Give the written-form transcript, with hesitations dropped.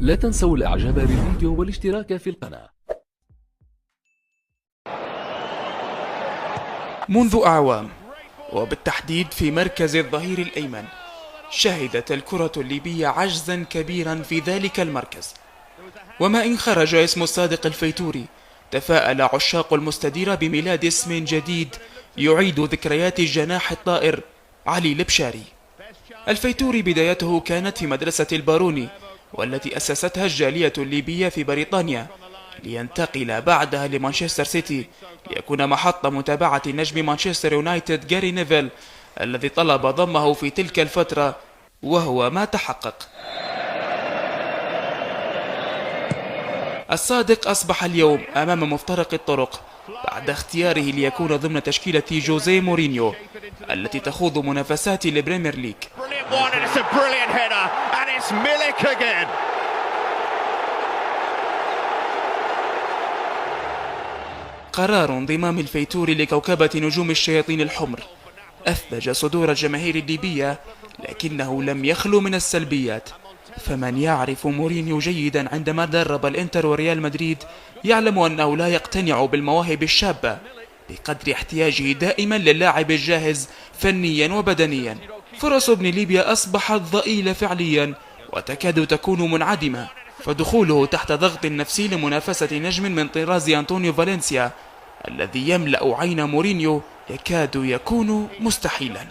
لا تنسوا الاعجاب بالفيديو والاشتراك في القناة. منذ أعوام، وبالتحديد في مركز الظهير الأيمن، شهدت الكرة الليبية عجزا كبيرا في ذلك المركز. وما إن خرج اسم الصادق الفيتوري، تفاءل عشاق المستدير بميلاد اسم جديد يعيد ذكريات الجناح الطائر علي البشاري. الفيتوري بدايته كانت في مدرسة الباروني، والتي أسستها الجالية الليبية في بريطانيا، لينتقل بعدها لمانشستر سيتي ليكون محط متابعة نجم مانشستر يونايتد جاري نيفل، الذي طلب ضمه في تلك الفترة، وهو ما تحقق. الصادق أصبح اليوم أمام مفترق الطرق بعد اختياره ليكون ضمن تشكيلة جوزيه مورينيو التي تخوض منافسات البريمير ليج. قرار انضمام الفيتوري لكوكبة نجوم الشياطين الحمر أثلج صدور الجماهير الليبية، لكنه لم يخلو من السلبيات. فمن يعرف مورينيو جيدا عندما درب الانتر وريال مدريد يعلم أنه لا يقتنع بالمواهب الشابة بقدر احتياجه دائما للاعب الجاهز فنيا وبدنيا. فرص ابن ليبيا أصبحت ضئيلة فعليا وتكاد تكون منعدمة، فدخوله تحت ضغط نفسي لمنافسة نجم من طراز أنطونيو فالنسيا الذي يملأ عين مورينيو يكاد يكون مستحيلا.